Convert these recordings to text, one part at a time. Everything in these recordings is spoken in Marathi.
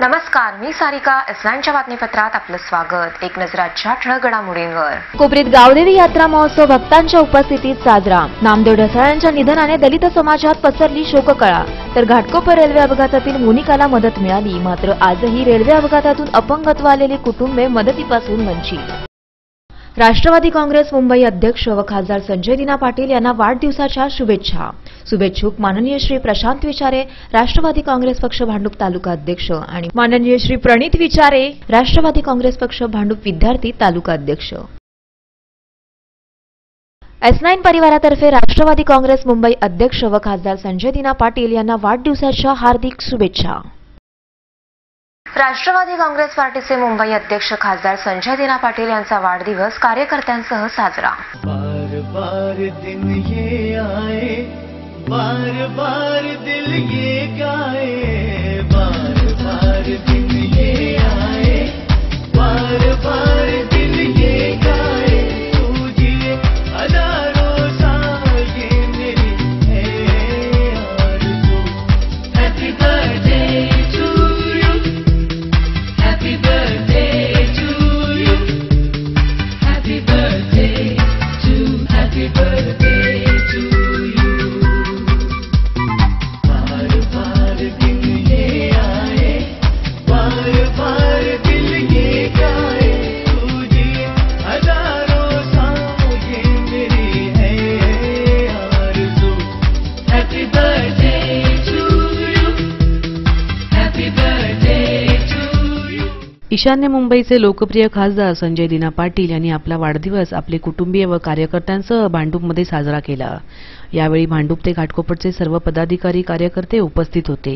नमस्कार, मी सारिका. S9च्या बातमीपत्रात आपलं स्वागत. एक नजर आजच्या ठळक घडामोडींवर. कोपरीत गावदेवी यात्रा महोत्सव भक्तांच्या उपस्थितीत साजरा. नामदेव ढसाळांच्या निधनाने दलित समाजात पसरली शोककळा. तर घाटकोपर रेल्वे अपघातातील मोनिकाला मदत मिळाली. मात्र आजही रेल्वे अपघातातून अपंगत्व आलेली कुटुंबे मदतीपासून वंचित. राष्ट्रवादी काँग्रेस मुंबई अध्यक्ष व खासदार संजय दिना पाटील यांना वाढदिवसाच्या शुभेच्छा. शुभेच्छुक माननीय श्री प्रशांत विचारे, राष्ट्रवादी काँग्रेस पक्ष भांडूप तालुका अध्यक्ष, आणि माननीय श्री प्रणित विचारे, राष्ट्रवादी काँग्रेस पक्ष भांडूप विद्यार्थी तालुका अध्यक्ष. S9 परिवारातर्फे राष्ट्रवादी काँग्रेस मुंबई अध्यक्ष व खासदार संजय दिना पाटील यांना वाढदिवसाच्या हार्दिक शुभेच्छा. राष्ट्रवादी काँग्रेस पार्टीचे मुंबई अध्यक्ष खासदार संजय दिना पाटील यांचा वाढदिवस कार्यकर्त्यांसह साजरा. बार बार दिन ये आए, बार बार दिल ये गाए, बार बार दिन ये आए, बार बार दिल ये गाए, तू जिए हजारों साल ये मेरी है आरज़ू. Happy birthday to you, happy birthday to you, happy birthday to, happy birthday to you. बार बार दिन ये आए, बार बार दिल ये गाए, तू जिए हजारों साल ये मेरी है आरज़ू. Happy birthday to you, happy birthday to you. ईशान्य मुंबईचे लोकप्रिय खासदार संजय दिना पाटील यांनी आपला वाढदिवस आपले कुटुंबीय व कार्यकर्त्यांसह भांडूपमध्ये साजरा केला. यावेळी भांडूप ते घाटकोपरचे सर्व पदाधिकारी कार्यकर्ते उपस्थित होते.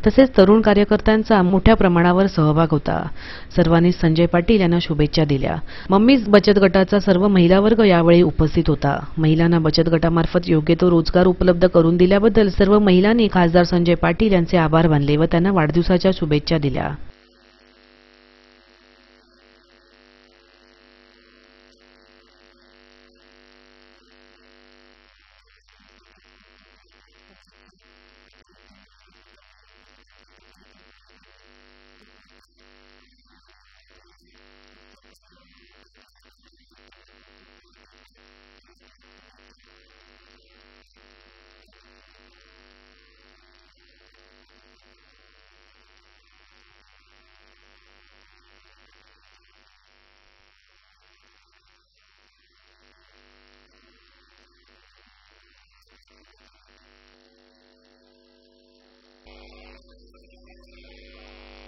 तसेच तरुण कार्यकर्त्यांचा मोठ्या प्रमाणावर सहभाग होता. सर्वांनी संजय पाटील यांना शुभेच्छा दिल्या. मम्मीज बचत गटाचा सर्व महिला वर्ग यावेळी उपस्थित होता. महिलांना बचत गटामार्फत योग्य तो रोजगार उपलब्ध करून दिल्याबद्दल सर्व महिलांनी खासदार संजय पाटील यांचे आभार मानले व त्यांना वाढदिवसाच्या शुभेच्छा दिल्या.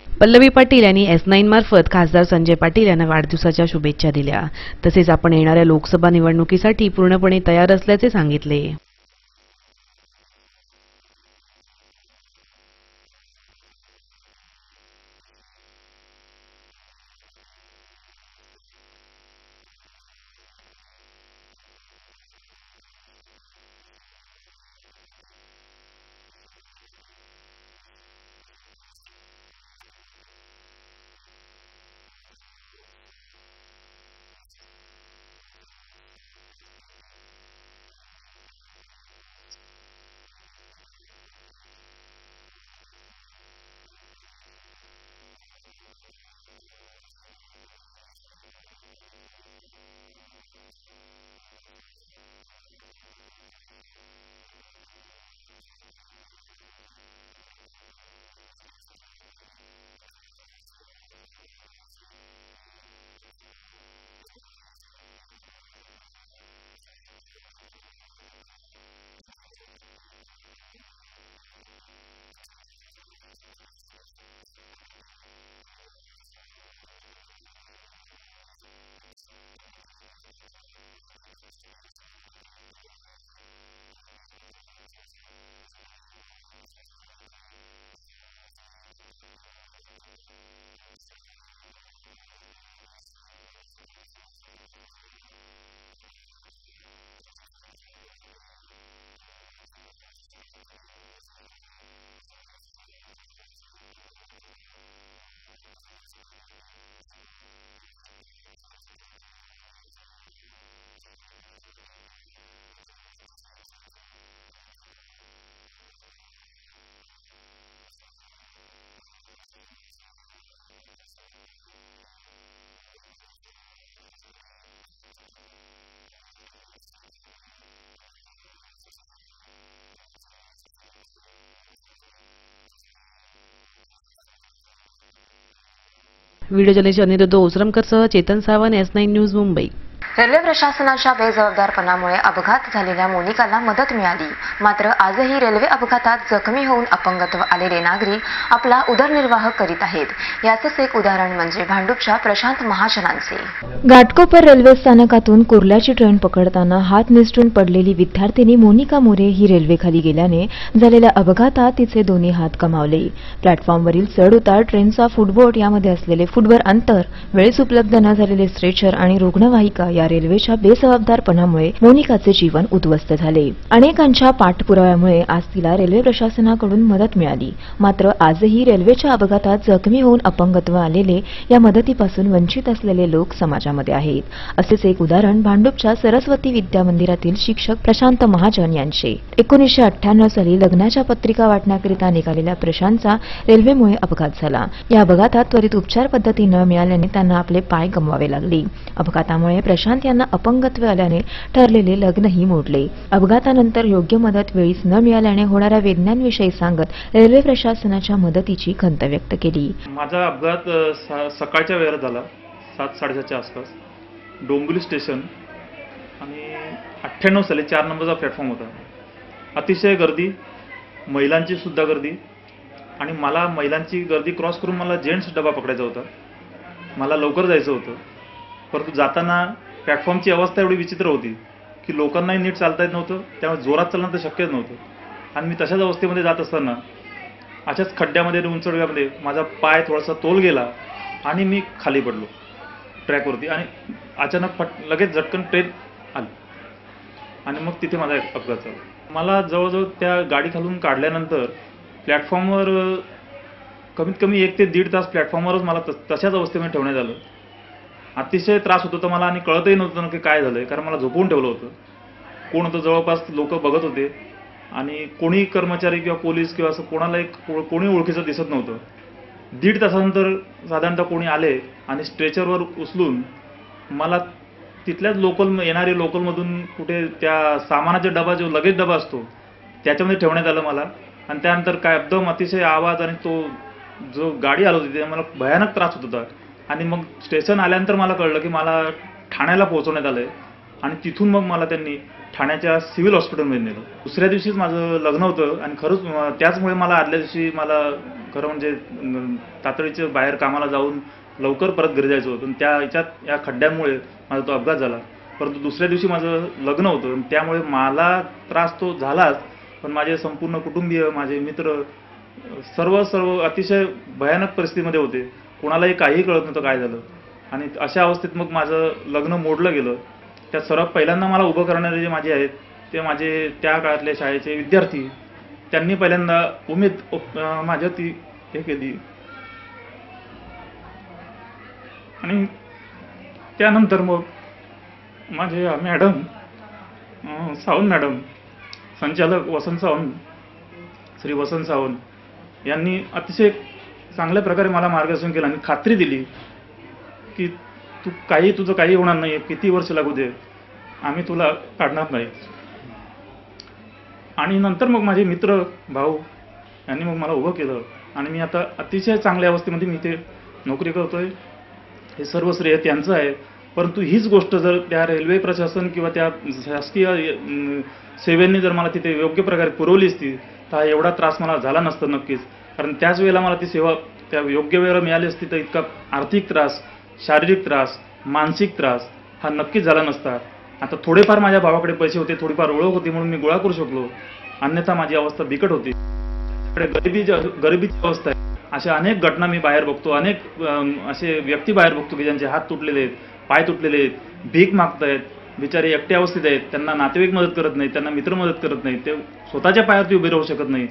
पल्लवी पाटील यांनी S9 मार्फत खासदार संजय पाटील यांना वाढदिवसाच्या शुभेच्छा दिल्या. तसेच आपण येणाऱ्या लोकसभा निवडणुकीसाठी पूर्णपणे तयार असल्याचे सांगितले. व्हिडिओ जर्नलिस्ट अनिरुद्ध ओसरमकरसह Chetan Sawant, S9 news, Mumbai. Railway प्रशासनाच्या बेजबाबदारपणामुळे अपघात झालेल्या मोनिकाला मदत मिळाली. मात्र आजही रेल्वे अपघातात जखमी होऊन अपंगत्व आलेले नागरिक आपला उदरनिर्वाह करीत आहेत. याचेच एक उदाहरण म्हणजे भांडूपच्या प्रशांत महाजनांचे. घाटकोपर रेल्वे स्थानकातून कुर्ल्याची ट्रेन पकडताना हात निसटून पडलेली विद्यार्थिनी मोनिका मोरे ही रेल्वेखाली गेल्याने झालेल्या अपघातात तिचे दोन्ही हात गमावले. प्लॅटफॉर्मवरील चढ उतार, ट्रेनचा फुटबोट यामध्ये असलेले फुटभर अंतर, वेळेस उपलब्ध न झालेले स्ट्रेचर आणि रुग्णवाहिका या रेल्वेच्या बेजबाबदारपणामुळे मोनिकाचे जीवन उद्ध्वस्त झाले. अनेकांच्या पाठपुराव्यामुळे आज तिला रेल्वे प्रशासनाकडून मदत मिळाली. मात्र आजही रेल्वेच्या अपघातात जखमी होऊन अपंगत्व आलेले या मदतीपासून वंचित असलेले लोक समाजामध्ये आहेत. असेच एक उदाहरण भांडूपच्या सरस्वती विद्या मंदिरातील शिक्षक प्रशांत महाजन यांचे. 1998 साली लग्नाच्या पत्रिका वाटण्याकरिता निघालेल्या प्रशांतचा रेल्वेमुळे अपघात झाला. या अपघातात त्वरित उपचार पद्धती न मिळाल्याने त्यांना आपले पाय गमवावे लागले. अपघातामुळे प्रशांत यांना अपंगत्व आल्याने ठरलेले लग्नही मोडले. अपघातानंतर योग्य मदत वेळीच न मिळाल्याने होणाऱ्या वेदनांविषयी सांगत रेल्वे प्रशासनाच्या मदतीची खंत व्यक्त केली. माझा अपघात सकाळच्या वेळेला झाला, 7:30च्या आसपास. डोंबिवली स्टेशन आणि 98 साली 4 नंबरचा प्लॅटफॉर्म होता. अतिशय गर्दी, महिलांची सुद्धा गर्दी, आणि मला महिलांची गर्दी क्रॉस करून मला जेंट्स डबा पकडायचा होता. मला लवकर जायचं होतं, परंतु जाताना प्लॅटफॉर्मची अवस्था एवढी विचित्र होती की लोकांनाही नीट चालता येत नव्हतं, त्यामुळे जोरात चालणं तर शक्यच नव्हतं. आणि मी तशाच अवस्थेमध्ये जात असताना अशाच खड्ड्यामध्ये उंचडव्यामध्ये माझा पाय थोडासा तोल गेला आणि मी खाली पडलो ट्रॅकवरती, आणि अचानक लगेच झटकन ट्रेन आली आणि मग तिथे माझा एक अपघात झाला. मला जवळजवळ त्या गाडी खालून काढल्यानंतर प्लॅटफॉर्मवर कमीत कमी 1 ते 1.5 तास प्लॅटफॉर्मवरच मला तशाच अवस्थेमध्ये ठेवण्यात आलं. अतिशय त्रास होत होता मला आणि कळतही नव्हतं की काय झालंय, कारण मला झोपवून ठेवलं होतं. कोण होतं जवळपास, लोक बघत होते आणि कोणी कर्मचारी किंवा पोलीस किंवा असं कोणी ओळखीचं दिसत नव्हतं. 1.5 तासानंतर साधारणतः कोणी आले आणि स्ट्रेचरवर उचलून मला तिथल्याच येणारे लोकलमधून कुठे त्या सामानाचा डबा, जो लगेज डबा असतो, त्याच्यामध्ये ठेवण्यात आलं मला. आणि त्यानंतर काय एकदम अतिशय आवाज आणि तो जो गाडी आली होती, मला भयानक त्रास होत होता. आणि मग स्टेशन आल्यानंतर मला कळलं की मला ठाण्याला पोहोचवण्यात आलंय, आणि तिथून मग मला त्यांनी ठाण्याच्या सिव्हिल हॉस्पिटलमध्ये नेलं. दुसऱ्या दिवशीच माझं लग्न होतं आणि खरंच त्याचमुळे मला आदल्या दिवशी मला खरं म्हणजे तातडीच्या बाहेर कामाला जाऊन लवकर परत घरी जायचं होतं. या खड्ड्यामुळे माझा तो अपघात झाला. परंतु दुसऱ्या दिवशी माझं लग्न होतं, त्यामुळे मला त्रास तो झालाच, पण माझे संपूर्ण कुटुंबीय, माझे मित्र सर्व अतिशय भयानक परिस्थितीमध्ये होते. कोणालाही काही कळत नव्हतं काय झालं. आणि अशा अवस्थेत मग माझं लग्न मोडलं गेलं. त्या सर्वात पहिल्यांदा मला उभं करणारे जे माझे आहेत ते माझे त्या काळातले शाळेचे विद्यार्थी. त्यांनी पहिल्यांदा माझ्या ती हे केली, आणि त्यानंतर मग माझे मॅडम, सावंत मॅडम, संचालक वसंत सावंत, श्री वसंत सावंत यांनी अतिशय चांगल्या प्रकारे मला मार्गदर्शन केलं आणि खात्री दिली की तुझं काही होणार नाही, किती वर्ष लागू दे, आम्ही तुला काढणार नाही. आणि नंतर मग माझे मित्र, भाऊ यांनी मग मला उभं केलं आणि मी आता अतिशय चांगल्या अवस्थेमध्ये मी इथे नोकरी करतोय. हे सर्व श्रेय त्यांचं आहे. परंतु हीच गोष्ट जर त्या रेल्वे प्रशासन किंवा त्या शासकीय सेवेने जर मला तिथे योग्य प्रकारे पुरवली असती तर एवढा त्रास मला झाला नसता नक्कीच. कारण त्याच वेळेला मला ती सेवा त्या योग्य वेळेला मिळाली असती तर इतका आर्थिक त्रास, शारीरिक त्रास, मानसिक त्रास हा नक्कीच झाला नसता. आता थोडेफार माझ्या भावाकडे पैसे होते, थोडीफार ओळख होती म्हणून मी गोळा करू शकलो, अन्यथा माझी अवस्था बिकट होती. गरिबीची अवस्था आहे. अशा अनेक घटना मी बाहेर बघतो, अनेक असे व्यक्ती बाहेर बघतो की ज्यांचे हात तुटलेले आहेत, पाय तुटलेले आहेत, भीक मागतायत, बिचारे एकट्या अवस्थेत आहेत, त्यांना नातेवाईक मदत करत नाहीत, त्यांना मित्र मदत करत नाहीत, ते स्वतःच्या पायावरती उभे राहू शकत नाही.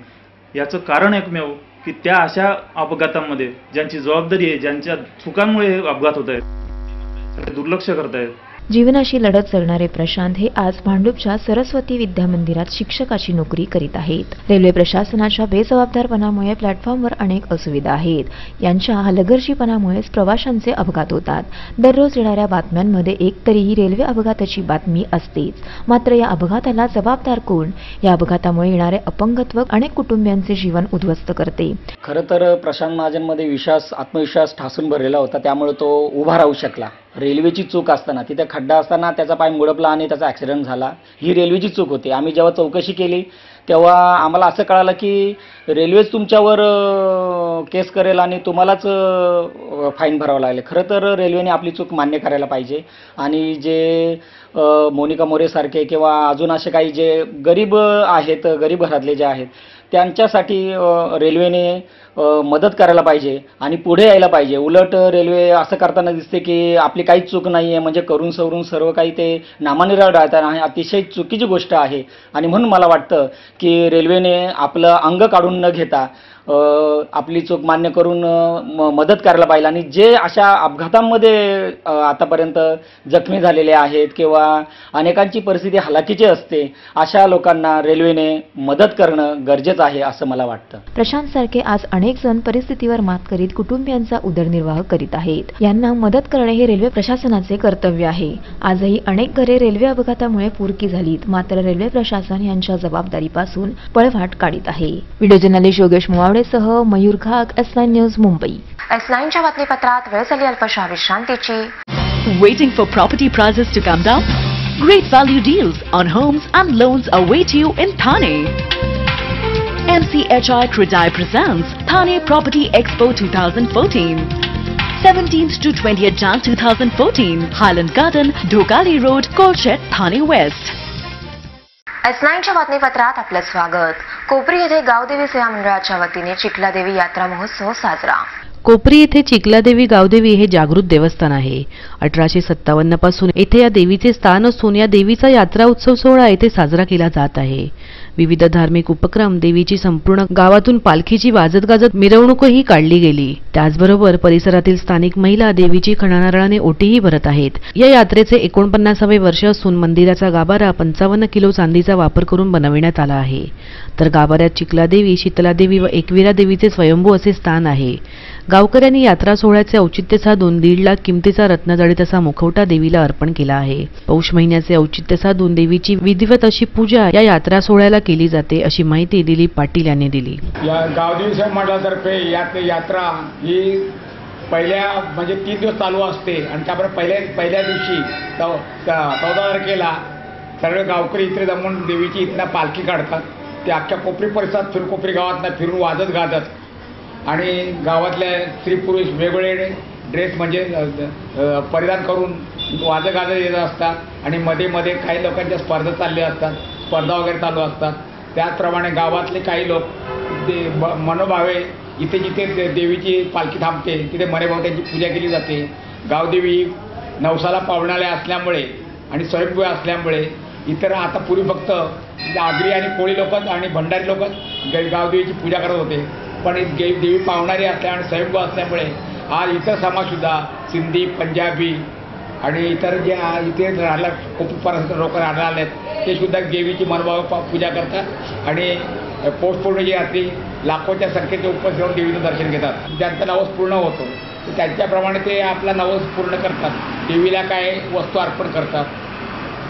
याचं कारण एकमेव की त्या अशा अपघातांमध्ये ज्यांची जबाबदारी आहे, ज्यांच्या चुकांमुळे हे अपघात होत आहेत, दुर्लक्ष करतायत. जीवनाशी लढत जगणारे प्रशांत हे आज भांडूपच्या सरस्वती विद्या मंदिरात शिक्षकाची नोकरी करीत आहेत. रेल्वे प्रशासनाच्या बेजबाबदारपणामुळे प्लॅटफॉर्मवर अनेक असुविधा आहेत. यांच्या हलगर्जीपणामुळेच प्रवाशांचे अपघात होतात. दररोज येणाऱ्या बातम्यांमध्ये एक तरीही रेल्वे अपघाताची बातमी असतेच. मात्र या अपघाताला जबाबदार कोण? या अपघातामुळे येणारे अपंगत्व अनेक कुटुंबियांचे जीवन उद्ध्वस्त करते. खरं तर प्रशांत महाजनमध्ये आत्मविश्वास ठासून भरलेला होता, त्यामुळे तो उभा राहू शकला. रेल्वेची चूक असताना, तिथे खड्डा असताना त्याचा पाय मुडपला आणि त्याचा ॲक्सिडेंट झाला. ही रेल्वेची चूक होती. आम्ही जेव्हा चौकशी केली तेव्हा आम्हाला असं कळालं की रेल्वेच तुमच्यावर केस करेल आणि तुम्हालाच फाईन भरावं लागेल. खरं तर रेल्वेने आपली चूक मान्य करायला पाहिजे आणि जे मोनिका मोरेसारखे किंवा अजून असे काही जे गरीब आहेत, गरीब घरातले जे आहेत, त्यांच्यासाठी रेल्वेने मदत करायला पाहिजे आणि पुढे यायला पाहिजे. उलट रेल्वे असं करताना दिसते की आपली काहीच चूक नाही आहे, म्हणजे करून सवरून सर्व काही ते नामानिराळ राहतात. अतिशय चुकीची गोष्ट आहे आणि म्हणून मला वाटतं की रेल्वेने आपलं अंग काढून न घेता आपली चूक मान्य करून मदत करायला पाहिजे. आणि जे अशा अपघातांमध्ये आतापर्यंत जखमी झालेले आहेत किंवा अनेकांची परिस्थिती हलाखीची असते, अशा लोकांना रेल्वेने मदत करणं गरजेचं आहे असं मला वाटतं. प्रशांत सारखे आज अनेक जण परिस्थितीवर मात करीत कुटुंबियांचा उदरनिर्वाह करीत आहेत. यांना मदत करणे हे रेल्वे प्रशासनाचे कर्तव्य आहे. आजही अनेक घरे रेल्वे अपघातामुळे पुरकी झालीत. मात्र रेल्वे प्रशासन यांच्या जबाबदारीपासून पळवाट काढीत आहे. व्हिडिओ जर्नलिस्ट योगेश सह मयूर घाग, S9 न्यूज, मुंबई. S9च्या बातमीपत्रात वेळ झाली अल्पशा विश्रांतीची. Waiting for property prices to come down? Great value deals on homes and loans await you in Thane. MCHI Credai presents Thane Property Expo 2014. 17th to 20th Jan 2014, Highland Garden, Dhokali Road, Kolshet, Thane West. S9च्या बातमीपत्रात आपलं स्वागत. कोपरी येथे गावदेवी सेवा मंडळाच्या वतीने चिखलादेवी यात्रा महोत्सव साजरा. कोपरी येथे चिखलादेवी गावदेवी हे जागृत देवस्थान आहे. 1857 पासून येथे या देवीचे स्थान असून या देवीचा यात्रा उत्सव सोहळा येथे साजरा केला जात आहे. विविध धार्मिक उपक्रम, देवीची संपूर्ण गावातून पालखीची वाजत गाजत मिरवणूकही काढली गेली. त्याचबरोबर परिसरातील स्थानिक महिला देवीची खणानारळाने ओटीही भरत आहेत. या यात्रेचे 49वे वर्ष असून मंदिराचा गाभारा 55 किलो चांदीचा वापर करून बनविण्यात आला आहे. तर गाभाऱ्यात चिखलादेवी, शीतलादेवी व एकविरा देवीचे स्वयंभू असे स्थान आहे. गावकऱ्यांनी यात्रा सोहळ्याचे औचित्य साधून 1.5 लाख किमतीचा रत्नजडित असा मुखवटा देवीला अर्पण केला आहे. पौष महिन्याचे औचित्य साधून देवीची विधिवत अशी पूजा या यात्रा सोहळ्याला केली जाते, अशी माहिती दिलीप पाटील यांनी दिली. या गावदेवी सेवा मंडळातर्फे यात्रा ही पहिल्या म्हणजे 3 दिवस चालू असते आणि त्याप्रमाणे पहिल्या दिवशी 14 तारखेला सगळे गावकरी इथे जमून देवीची इथनं पालखी काढतात. ते अख्ख्या कोपरी परिसरात कोपरी गावातनं फिरून वाजत गाजत आणि गावातल्या स्त्री पुरुष वेगवेगळे ड्रेस म्हणजे परिधान करून वाजत गाजत येत असतात आणि मध्ये मध्ये काही लोकांच्या स्पर्धा चालल्या असतात, स्पर्धा वगैरे चालू असतात. त्याचप्रमाणे गावातले काही लोक मनोभावे इथे जिथे देवीची पालखी थांबते तिथे मनोभावे त्यांची पूजा केली जाते. गावदेवी नवसाला पावणाऱ्या असल्यामुळे आणि स्वयंभू असल्यामुळे इतर आता पूर्वी फक्त आगरी आणि कोळी लोक आणि भंडारी लोक गावदेवीची पूजा करत होते, पण देवी पावणारी असल्या आणि स्वयंभू असल्यामुळे आज इतर समाजसुद्धा सिंधी, पंजाबी आणि इतर जे इथे राहायला खूप परत लोक राहायला आलेत ते सुद्धा देवीची मनोभाव पूजा करतात आणि पौषपौर्णिमेची रात्री लाखोच्या संख्येचे उपस्थित राहून देवीचं दर्शन घेतात. ज्यांचा नवस पूर्ण होतो त्यांच्याप्रमाणे ते आपला नवस पूर्ण करतात. देवीला काय वस्तू अर्पण करतात,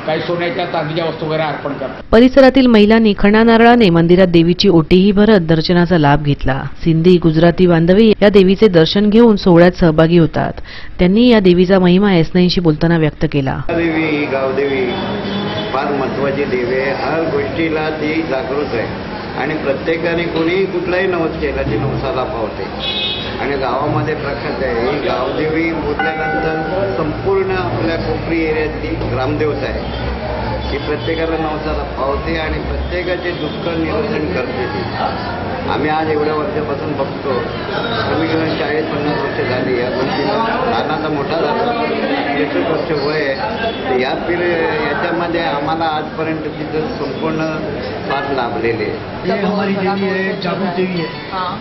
काही सोन्याच्या चांदीच्या वस्तू वगैरे अर्पण करतात. परिसरातील महिलांनी खणानारळाने मंदिरात देवीची ओटीही भरत दर्शनाचा लाभ घेतला. सिंधी, गुजराती बांधवी या देवीचे दर्शन घेऊन सोहळ्यात सहभागी होतात. त्यांनी या देवीचा महिमा S9शी बोलताना व्यक्त केला. देवी गावदेवी फार महत्त्वाची देवी आहे. हर गोष्टीला ती जागृत आहे आणि प्रत्येकाने कोणीही कुठलाही नवस केला ती नवसाला पावते आणि गावामध्ये प्रख्यात आहे. ही गावदेवी बोलल्यानंतर संपूर्ण आपल्या कोपरी एरियातली ग्रामदेवता आहे. ती प्रत्येकाला नवसाला पावते आणि प्रत्येकाचे दुःख निरसन करते. ती आम्ही आज एवढ्या वर्षापासून बघतो, कमी कमी 40-50 वर्ष झाली. या गोष्टीला लहानाचा मोठा झाला 60 वर्ष वय आहे. याच्यामध्ये आम्हाला आजपर्यंत तिथं संपूर्ण साथ लाभलेले आहे. ये हमारी देवी है, जागृत देवी है.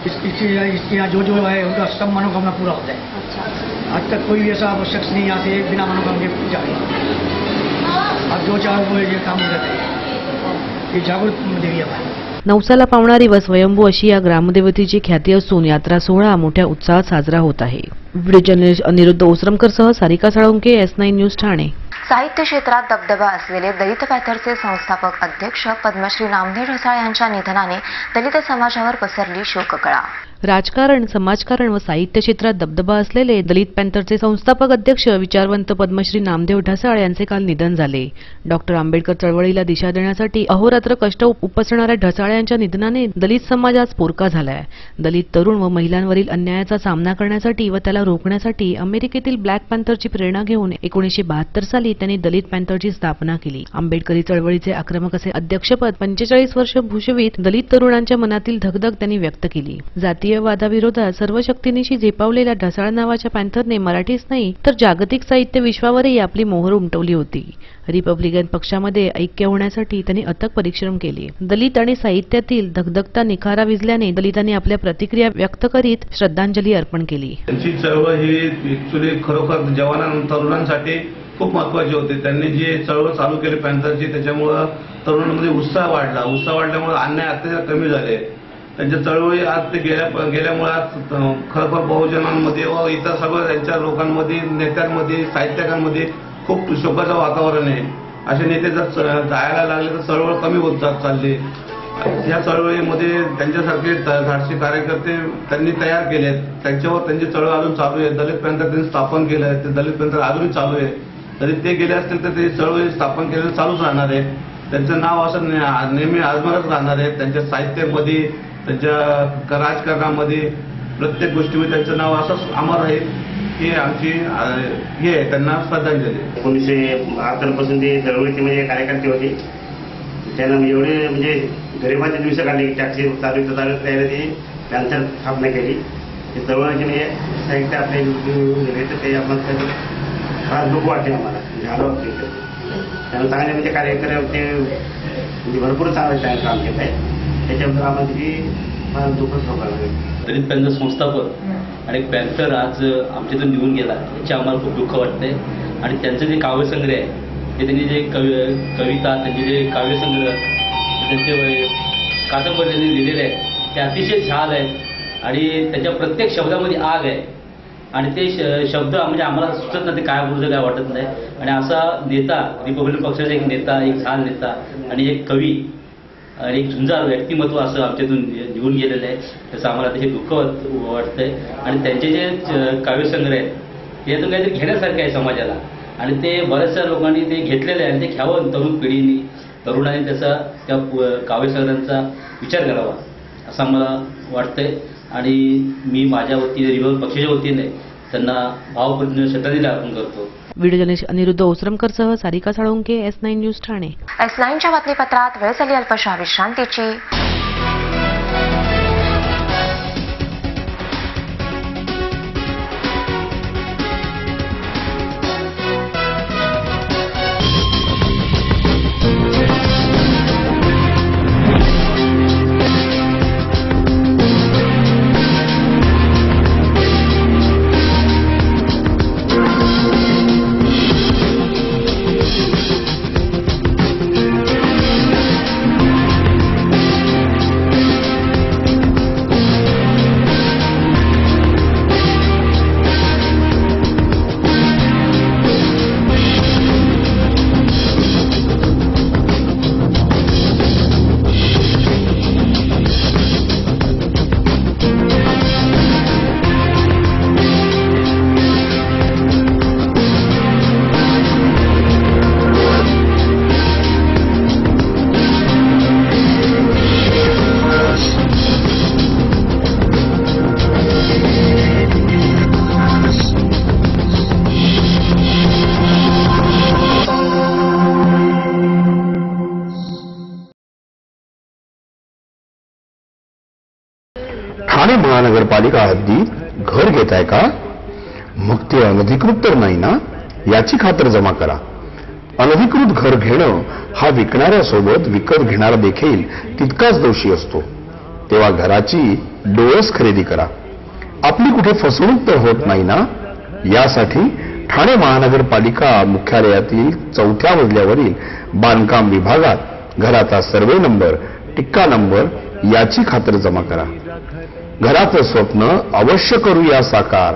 इसकी यहाँ जो है उनका सब मनोकामना पूरा होता है. आज तक कोई ऐसा शख्स नहीं यहाँ से बिना मनोकामना के पूजा है। अब 2-4 वो ये काम हो जाते हैं। ये जागृत देवी है। नवसाला पावणारी व स्वयंभू अशी या ग्रामदेवतेची ख्याती असून यात्रा सोहळा मोठ्या उत्साहात साजरा होत आहे. व्हिडिओ जर्नलिस्ट अनिरुद्ध ओसरमकरसह सारिका साळुंके, S9 न्यूज ठाणे. साहित्य क्षेत्रात दबदबा असलेले दलित पॅथरचे संस्थापक अध्यक्ष पद्मश्री नामदेव ढसाळ यांच्या निधनाने दलित समाजावर पसरली शोककळा. राजकारण, समाजकारण व साहित्य क्षेत्रात दबदबा असलेले दलित पॅन्थरचे संस्थापक अध्यक्ष विचारवंत पद्मश्री नामदेव ढसाळ यांचे काल निधन झाले. डॉक्टर आंबेडकर चळवळीला दिशा देण्यासाठी अहोरात्र कष्ट उपसणाऱ्या ढसाळ यांच्या निधनाने दलित समाज आज पोरका झालाय. दलित तरुण व महिलांवरील अन्यायाचा सामना करण्यासाठी व त्याला रोखण्यासाठी अमेरिकेतील ब्लॅक पॅन्थरची प्रेरणा घेऊन 1972 साली त्यांनी दलित पॅन्थरची स्थापना केली. आंबेडकरी चळवळीचे आक्रमक असे अध्यक्षपद 45 वर्ष भूषवित दलित तरुणांच्या मनातील धगधग त्यांनी व्यक्त केली. वादाविरोधात सर्व शक्तीनिशी झेपावलेल्या ढसाळ नावाच्या पॅन्थरने मराठीच नाही तर जागतिक साहित्य विश्वावरही आपली मोहर उमटवली होती. रिपब्लिकन पक्षामध्ये ऐक्य होण्यासाठी त्यांनी अथक परिश्रम केले. दलित आणि साहित्यातील धगधगता निखारा विझल्याने दलितांनी आपल्या प्रतिक्रिया व्यक्त करीत श्रद्धांजली अर्पण केली. त्यांची चळवळ ही ऍक्च्युली खरोखर जवानांना तरुणांसाठी खूप महत्वाची होती. त्यांनी जी चळवळ चालू केली पॅन्थरची त्याच्यामुळे तरुणांमध्ये उत्साह वाढल्यामुळे अन्याय अत्याचार कमी झाले. त्यांच्या चळवळी आज ते गेल्यामुळे आज खरोखर बहुजनांमध्ये व इतर सगळ्या त्यांच्या लोकांमध्ये, नेत्यांमध्ये, साहित्यकांमध्ये खूप शोकाचं वातावरण आहे. असे नेते जर जायला लागले तर चळवळ कमी होत जात चालली. या चळवळीमध्ये त्यांच्यासारखे धाडसी कार्यकर्ते त्यांनी तयार केले. त्यांच्यावर त्यांची चळवळ अजून चालू आहे. दलित पॅन्थर त्यांनी स्थापन केलं आहे. ते दलित पॅन्थर अजूनही चालू आहे. तरी ते गेले असतील तर ते चळवळी स्थापन केलेलं चालूच राहणार आहे. त्यांचं नाव असं नेहमी आजमारच राहणार आहे. त्यांच्या साहित्यामध्ये, त्यांच्या राजकारणामध्ये, प्रत्येक गोष्टीमध्ये त्यांचं नाव असंच अमर आहे. ही आमची हे आहे त्यांना श्रद्धांजली. 1972 पासून ते चळवळीचे म्हणजे कार्यकर्ते होते. त्यांना एवढे म्हणजे गरिबाचे दिवस काढले की टॅक्सी चालू त्याला ती पॅन्थर स्थापना केली. ते चळवळीचे म्हणजे साहित्य आपले गेले तर ते आपण फार दुःख वाटते आम्हाला. झालं त्यांना चांगले म्हणजे कार्यक्रम ते म्हणजे भरपूर चांगलं काम केलं आहे. त्याच्याबद्दल आम्हाला तिथे फार दुःखच ठोकायला लागेल. दलित पॅन्थर संस्थापक आणि पॅन्थर आज आमच्यातून निघून गेला याचे आम्हाला खूप दुःख वाटतंय. आणि त्यांचं जे काव्यसंग्रह आहे ते त्यांनी जे कविता, त्यांचे जे काव्यसंग्रह, त्यांचे कादंबरी लिहिलेले आहेत ते अतिशय छान आहेत आणि त्याच्या प्रत्येक शब्दामध्ये आग आहे. आणि ते शब्द म्हणजे आम्हाला सुचत नाही ते काय बोलतं काय वाटत नाही. आणि असा नेता, रिपब्लिकन पक्षाचा एक नेता, एक छान नेता आणि एक कवी आणि एक झुंजार व्यक्तिमत्व असं आमच्यातून निघून गेलेलं आहे. त्याचं आम्हाला अतिशय दुःख वाटतंय. आणि त्यांचे जे काव्यसंग्रह आहेत त्यातून काहीतरी घेण्यासारखं आहे समाजाला. आणि ते बऱ्याचशा लोकांनी ते घेतलेलं आहे आणि ते घ्यावं. तरुण पिढीने, तरुणांनी त्या काव्यसंग्रहांचा विचार करावा असं मला वाटतंय. आणि मी माझ्या वतीने, रिपब्लिकन पक्षाच्या वतीने त्यांना भावपूर्ण श्रद्धांजली अर्पण करतो. व्हिडिओ जर्नलिस्ट अनिरुद्ध ओसरमकरसह सारिका साळुंके, S9 न्यूज ठाणे. S9च्या बातमीपत्रात वेळ झाली अल्पशा विश्रांतीची. ठाणे महानगरपालिका हद्दीत घर घेताय का? मग ते अनधिकृत तर नाही ना, याची खातर जमा करा. अनधिकृत घर घेणं हा विकणाऱ्यासोबत विकत घेणारा देखील तितकाच दोषी असतो. तेव्हा घराची डोळस खरेदी करा. आपली कुठे फसवणूक तर होत नाही ना? यासाठी ठाणे महानगरपालिका मुख्यालयातील 4थ्या मजल्यावरील बांधकाम विभागात घराचा सर्वे नंबर, टिक्का नंबर याची खातरजमा करा. घराचं स्वप्न अवश्य करूया साकार,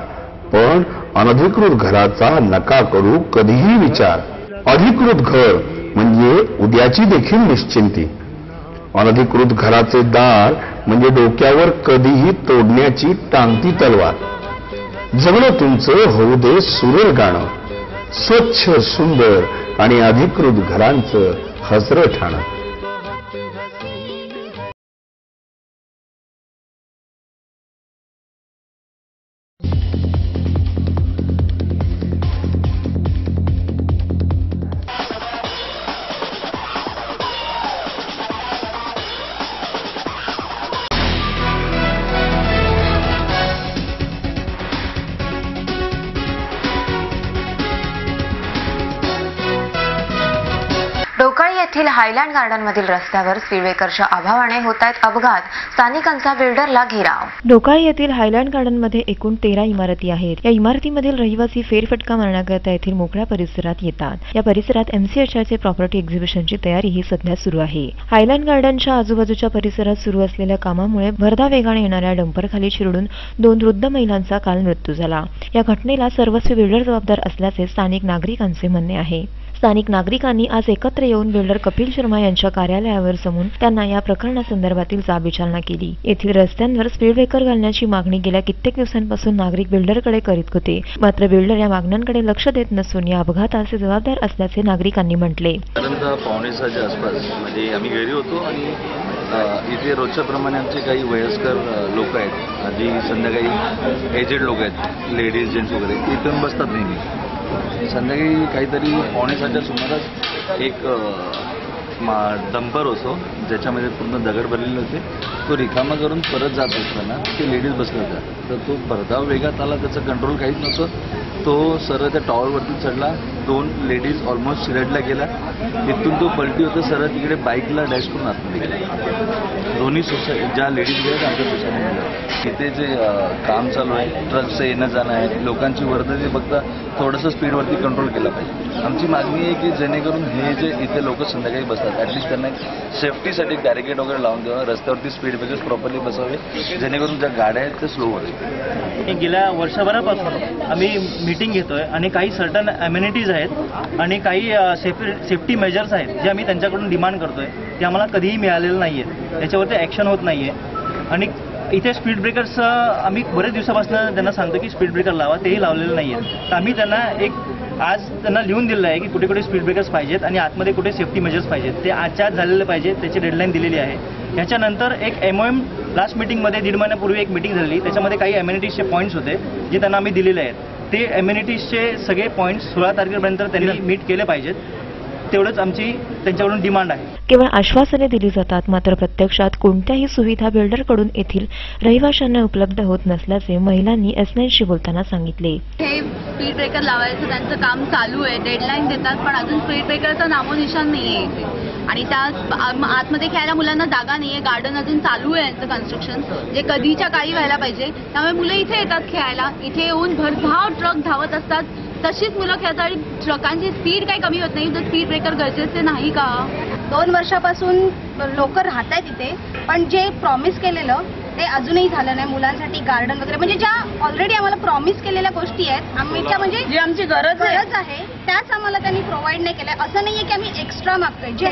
पण अनधिकृत घराचा नका करू कधीही विचार. अधिकृत घर म्हणजे उद्याची देखील निश्चिंती. अनधिकृत घराचे दार म्हणजे डोक्यावर कधीही तोडण्याची टांगती तलवार. जगणं तुमचं होऊ दे सुरेल गाणं, स्वच्छ सुंदर आणि अधिकृत घरांचं हसरं ठाणं. डोकाळी येथील हायलँड गार्डनमधील रस्त्यावर स्पीड ब्रेकरच्या अभावाने होत आहेत अपघात. स्थानिकांचा बिल्डरला घेराव. डोकाळी येथील हायलँड गार्डनमध्ये एकूण 13 इमारती आहेत. या इमारतीमधील रहिवासी फेरफटका मारण्याकरता येथील मोकळ्या परिसरात येतात. या परिसरात MCHRचे प्रॉपर्टी एक्झिबिशनची तयारी ही सध्या सुरू आहे. हायलँड गार्डनच्या आजूबाजूच्या परिसरात सुरू असलेल्या कामामुळे भरधाव वेगाने येणाऱ्या डंपरखाली शिरडून 2 वृद्ध महिलांचा काल मृत्यू झाला. या घटनेला सर्वस्वी बिल्डर जबाबदार असल्याचे स्थानिक नागरिकांचे म्हणणे आहे. स्थानिक नागरिकांनी आज एकत्र येऊन बिल्डर कपिल शर्मा यांच्या कार्यालयावर जमून त्यांना या प्रकरणासंदर्भातील जाबविचारणा केली. येथील रस्त्यांवर स्पीड ब्रेकर घालण्याची मागणी गेल्या कित्येक दिवसांपासून नागरिक बिल्डरकडे करीत होते. मात्र बिल्डर या मागण्यांकडे लक्ष देत नसून या अपघाताचे जबाबदार असल्याचे नागरिकांनी म्हटले. पावणे 6च्या आसपास म्हणजे आम्ही घरी होतो आणि इथे रोजच्या प्रमाणे आमचे काही वयस्कर लोक आहेत, आधी संध्याकाळी एजेड लोक आहेत, लेडीज जेंट्स वगैरे इथून बसतात नेहमी. संध्याकाळी काहीतरी पावणे 6च्या सुमारास एक डंपर होतो ज्याच्यामध्ये पूर्ण दगड भरलेले होते. तो रिकामा करून परत जात असताना ते लेडीज बसले होत्या. तर तो भरधाव वेगात आला, त्याचं कंट्रोल काहीच नव्हतं. तो सरळ त्या टॉवरवरती चढला. 2 लेडीज ऑलमोस्ट शिरडला गेला. तिथून तो पलटी होतं सरळ तिकडे बाईकला डॅश करून आतमध्ये गेला. दोन्ही ज्या लेडीज गेल्या आमच्या सोसायटीमध्ये तिथे जे काम चालू आहे, ट्रकचं येणं जाणं आहे, लोकांची वर्दळी बघता थोडंसं स्पीडवरती कंट्रोल केला पाहिजे. आमची मागणी आहे की जेणेकरून हे जे इथे लोक संध्याकाळी बसतात ॲटलिस्ट त्यांना सेफ्टीसाठी बॅरिकेड वगैरे लावून द्यावं, रस्त्यावरती स्पीड ब्रेकर्स प्रॉपरली बसावे जेणेकरून ज्या गाड्या आहेत त्या स्लो होतील. गेल्या वर्षभरापासून आम्ही मीटिंग घेतोय आणि काही सर्टन अम्युनिटीज आहेत आणि काही सेफ्टी मेजर्स आहेत जे आम्ही त्यांच्याकडून डिमांड करतोय, ते आम्हाला कधीही मिळालेलं नाही आहे. त्याच्यावरती ॲक्शन होत नाही आहे. आणि इथे स्पीड ब्रेकर्स आम्ही बरेच दिवसापासून त्यांना सांगतो की स्पीड ब्रेकर लावा, तेही लावलेलं नाही आहे. तर आम्ही त्यांना आज त्यांना लिहून दिलेलं आहे की कुठे कुठे स्पीड ब्रेकर्स पाहिजेत आणि आतमध्ये कुठे सेफ्टी मेजर्स पाहिजेत, ते आजच्या आज झालेले पाहिजे. त्याची डेडलाईन दिलेली आहे. याच्यानंतर एक MOM लास्ट मीटिंगमध्ये 1.5 महिन्यापूर्वी एक मीटिंग झाली. त्याच्यामध्ये काही अम्युनिटीजचे पॉईंट्स होते जे त्यांना आम्ही दिलेले आहेत. ते अम्युनिटीजचे सगळे पॉईंट्स 16 तारखेपर्यंत त्यांनी मीट केले पाहिजेत. तेवढंच आमची त्यांच्याकडून डिमांड आहे. केवळ आश्वासने दिली जातात, मात्र प्रत्यक्षात कोणत्याही सुविधा बिल्डरकडून येथील रहिवाशांना उपलब्ध होत नसल्याचे महिलांनी S9शी बोलताना सांगितले. हे स्पीड ब्रेकर लावायचं त्यांचं काम चालू आहे, डेडलाईन देतात, पण अजून स्पीड ब्रेकरचं नामोनिशाण नाही आहे इथे. आणि त्या आतमध्ये खेळायला मुलांना जागा नाही आहे. गार्डन अजून चालू आहे यांचं कन्स्ट्रक्शन, जे कधीच्या काळी व्हायला पाहिजे. त्यामुळे मुलं इथे येतात खेळायला. इथे येऊन भरधाव ट्रक धावत असतात, तशीच मुलं खेळतात आणि ट्रकांची स्पीड काही कमी होत नाही. तर स्पीड ब्रेकर गरजेचे नाही का? 2 वर्षापासून लोक राहत आहेत इथे, पण जे प्रॉमिस केलेलं ते अजूनही झालं नाही. मुलांसाठी गार्डन वगैरे म्हणजे ज्या ऑलरेडी आम्हाला प्रॉमिस केलेल्या गोष्टी आहेत, आमच्या म्हणजे जी आमची गरज आहे त्याच आम्हाला त्यांनी प्रोव्हाइड नाही केल्या. असं नाहीये की आम्ही एक्स्ट्रा मागतोय. जे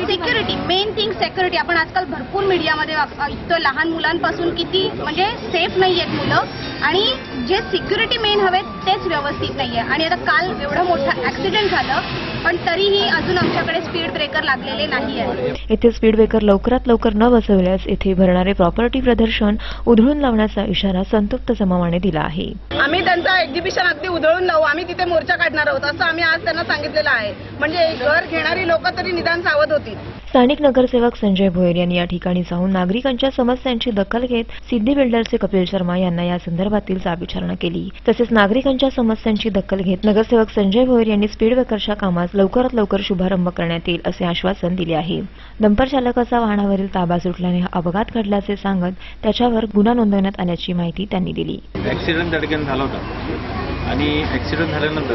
सिक्युरिटी मेन थिंग सिक्युरिटी. आपण आजकाल भरपूर मीडियामध्ये ऐकतोय लहान मुलांपासून किती म्हणजे सेफ नाही आहेत मुलं, आणि जे सिक्युरिटी मेन हवेत तेच व्यवस्थित नाहीये. आणि आता काल एवढं मोठं ऍक्सिडेंट झालं, पण तरीही अजून आमच्याकडे स्पीड ब्रेकर लागलेले नाही आहे. येथे स्पीड ब्रेकर लवकरात लवकर न बसवल्यास येथे भरणारे प्रॉपर्टी प्रदर्शन उधळून लावण्याचा इशारा संतप्त जमावाने दिला आहे. आम्ही त्यांचा एक्झिबिशन अगदी उधळून लावू, आम्ही तिथे मोर्चा काढणार आहोत असं आम्ही आज त्यांना सांगितलेलं आहे. म्हणजे घर घेणारी लोक तरी निदान सावध होतील. स्थानिक नगरसेवक संजय भोयर यांनी या ठिकाणी जाऊन नागरिकांच्या समस्यांची दखल घेत सिद्धी बिल्डरचे कपिल शर्मा यांना या संदर्भातील जाबविचारणा केली. तसेच नागरिकांच्या समस्यांची दखल घेत नगरसेवक संजय भोयर यांनी स्पीड ब्रेकरच्या कामास लवकरात लवकर शुभारंभ करण्यात येईल असे आश्वासन दिले आहे. डंपर चालकाचा वाहनावरील ताबा सुटल्याने हा अपघात घडल्याचे सांगत त्याच्यावर गुन्हा नोंदवण्यात आल्याची माहिती त्यांनी दिली. ऍक्सिडेंट त्या ठिकाणी झाला होता. आणि ॲक्सिडेंट झाल्यानंतर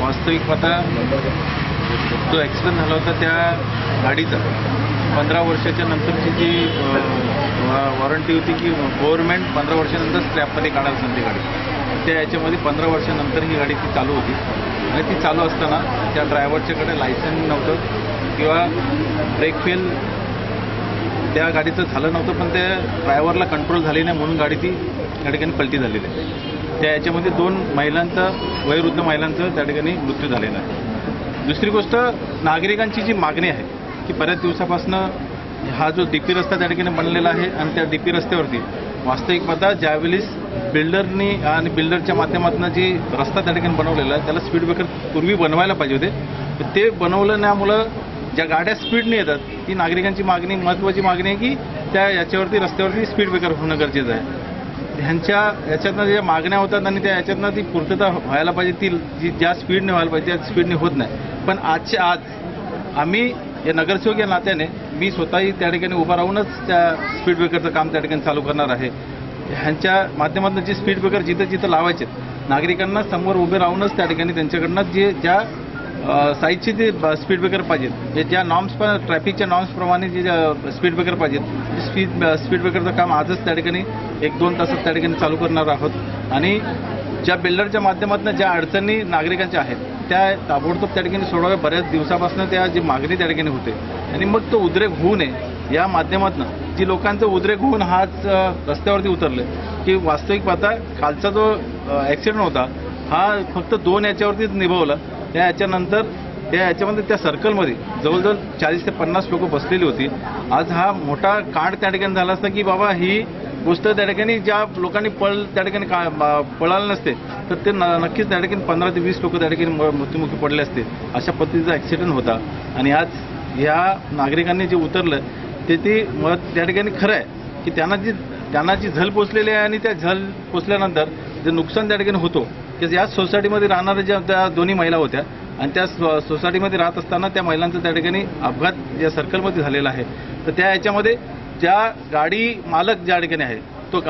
वास्तविक पाहता जो ॲक्सिडेंट झाला होता त्या गाडीचा 15 वर्षाच्या नंतरची जी वॉरंटी होती की गव्हर्नमेंट 15 वर्षानंतर स्क्रॅपमध्ये काढायला सांगते गाडी, त्या याच्यामध्ये 15 वर्षानंतर ही गाडी ती चालू होती आणि ती चालू असताना त्या ड्रायव्हरच्याकडे लायसन्स नव्हतं किंवा ब्रेक फेल त्या गाडीचं झालं नव्हतं, पण त्या ड्रायव्हरला कंट्रोल झाली नाही म्हणून गाडी ती त्या ठिकाणी पलटी झालेली आहे. त्या याच्यामध्ये 2 महिलांचा वयोवृद्ध महिलांचा त्या ठिकाणी मृत्यू झालेला आहे. दुसरी गोष्ट, नागरिकांची जी मागणी आहे की बऱ्याच दिवसापासून हा जो DP रस्ता त्या ठिकाणी बनलेला आहे आणि त्या DP रस्त्यावरती वास्तविक पाहता ज्यावेळेस बिल्डरनी आणि बिल्डरच्या माध्यमातून जी रस्ता त्या ठिकाणी बनवलेला आहे त्याला स्पीड ब्रेकर पूर्वी बनवायला पाहिजे होते, ते बनवलं त्यामुळं ज्या गाड्या स्पीडने येतात ती नागरिकांची मागणी, महत्त्वाची मागणी आहे की त्या याच्यावरती रस्त्यावरती स्पीड ब्रेकर होणं गरजेचं आहे. ह्यांच्या याच्यातनं ज्या मागण्या होतात आणि त्या याच्यातनं ती पूर्तता व्हायला पाहिजे, ती जी ज्या स्पीडने व्हायला पाहिजे त्या स्पीडने होत नाही. पण आजच्या आज आम्ही या नगरसेवक या नात्याने मी स्वतःही त्या ठिकाणी उभा राहूनच त्या स्पीड ब्रेकरचं काम त्या ठिकाणी चालू करणार आहे. ह्यांच्या माध्यमातून जे स्पीड ब्रेकर जिथं जिथं लावायचे नागरिकांना समोर उभे राहूनच त्या ठिकाणी त्यांच्याकडनं ज्या साईजचे जे स्पीड ब्रेकर पाहिजेत, ज्या नॉर्म्स ट्रॅफिकच्या नॉर्म्सप्रमाणे जे स्पीड ब्रेकर पाहिजेत स्पीड ब्रेकरचं काम आजच त्या ठिकाणी 1-2 तासात त्या ठिकाणी चालू करणार आहोत. आणि ज्या बिल्डरच्या माध्यमातून ज्या अडचणी नागरिकांच्या आहेत त्या ताबडतोब त्या ठिकाणी सोडवाव्या. बऱ्याच दिवसापासून त्या जी मागणी त्या ठिकाणी होते आणि मग तो उद्रेक होऊ नये या माध्यमातून जी लोकांचं उद्रेक होऊन हाच रस्त्यावरती उतरले की वास्तविक पाहता कालचा जो ॲक्सिडेंट होता हा फक्त 2 याच्यावरतीच निभावला. त्या याच्यानंतर त्या याच्यामध्ये त्या सर्कलमध्ये जवळजवळ 40 ते 50 लोक बसलेली होती. आज हा मोठा कांड त्या ठिकाणी झाला असता की बाबा ही गोष्ट त्या ठिकाणी ज्या लोकांनी त्या ठिकाणी पळालं नसते तर ते नक्कीच त्या ठिकाणी 15 ते 20 लोक त्या ठिकाणी मृत्युमुखी पडले असते. अशा पद्धतीचा ॲक्सिडेंट होता आणि आज या नागरिकांनी जे उतरलं ते त्या ठिकाणी खरं आहे की त्यांना जी झल पोचलेली आहे आणि त्या झल पोचल्यानंतर जे नुकसान त्या ठिकाणी होतो की याच सोसायटीमध्ये राहणाऱ्या ज्या त्या दोन्ही महिला होत्या आणि त्या सोसायटीमध्ये राहत असताना त्या महिलांचा त्या ठिकाणी अपघात या सर्कलमध्ये झालेला आहे. तर त्या याच्यामध्ये ज्या गाडी मालक ज्या ठिकाणी आहे तो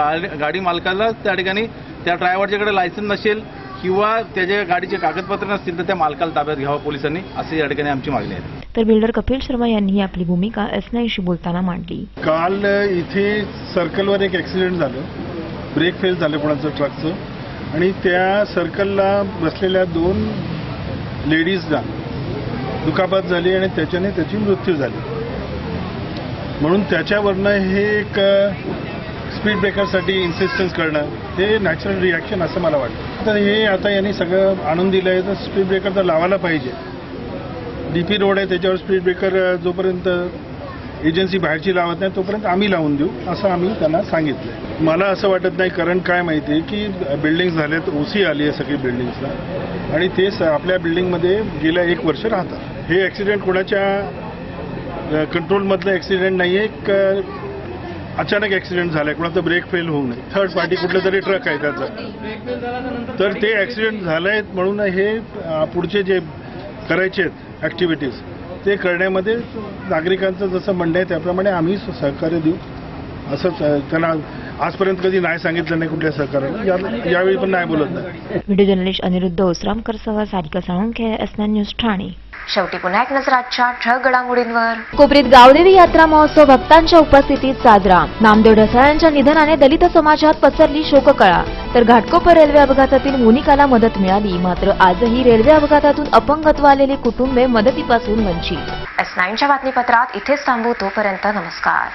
गाडी मालकाला त्या ठिकाणी त्या ड्रायव्हरच्याकडे लायसन्स नसेल किंवा त्याच्या गाडीचे कागदपत्र नसतील तर त्या मालकाला ताब्यात घ्यावं पोलिसांनी, असे या ठिकाणी आमची मागणी आहे. तर बिल्डर कपिल शर्मा यांनी आपली भूमिका S9शी बोलताना मांडली. काल इथे सर्कलवर एक ॲक्सिडेंट झालं, ब्रेक फेल झालं कोणाचं ट्रकचं आणि त्या सर्कलला बसलेल्या 2 लेडीजला दुखापत झाली आणि त्याच्याने त्याची मृत्यू झाली. म्हणून त्याच्यावरनं हे एक स्पीड ब्रेकरसाठी इन्सिस्टन्स करणं हे नॅचरल रिॲक्शन असं मला वाटतं. तर हे आता यांनी सगळं आणून दिलं आहे तर स्पीड ब्रेकर तर लावायला पाहिजे. DP रोड आहे त्याच्यावर स्पीड ब्रेकर जोपर्यंत एजन्सी बाहेरची लावत नाही तोपर्यंत आम्ही लावून देऊ असं आम्ही त्यांना सांगितलं. मला असं वाटत नाही, कारण काय माहिती आहे की बिल्डिंग्स झाल्यात, OC आली आहे सगळी बिल्डिंग्सला आणि ते आपल्या बिल्डिंगमध्ये गेल्या 1 वर्ष राहतात. हे ॲक्सिडेंट कोणाच्या कंट्रोलमधलं ॲक्सिडेंट नाही आहे, एक अचानक ॲक्सिडेंट झाला आहे, कोणाचा ब्रेक फेल होऊ नये. थर्ड पार्टी कुठलं तरी ट्रक आहे त्याचा, तर ते ॲक्सिडेंट झालं आहेत म्हणून हे पुढचे जे करायचे आहेत ॲक्टिव्हिटीज ते करण्यामध्ये नागरिकांचं जसं म्हणणं आहे त्याप्रमाणे आम्ही सहकार्य देऊ. असंच त्यांना आजपर्यंत कधी नाही सांगितलं नाही कुठल्या सहकार्याला, यावेळी पण नाही बोलत नाही. व्हिडिओ जर्नलिस्ट अनिरुद्ध ओसरामकरसह सारिका साळुंखे, S9 न्यूज ठाणे. शेवटी पुन्हा एक नजर आजच्या ठळक घडामोडींवर. कोपरीत गावदेवी यात्रा महोत्सव भक्तांच्या उपस्थितीत साजरा. नामदेव ढसाळ्यांच्या निधनाने दलित समाजात पसरली शोककळा. तर घाटकोपर रेल्वे अपघातातील मोनिकाला मदत मिळाली, मात्र आजही रेल्वे अपघातातून अपंगत्व आलेली कुटुंबे मदतीपासून वंचित. S9च्या बातमीपत्रात इथेच थांबू. तोपर्यंत नमस्कार.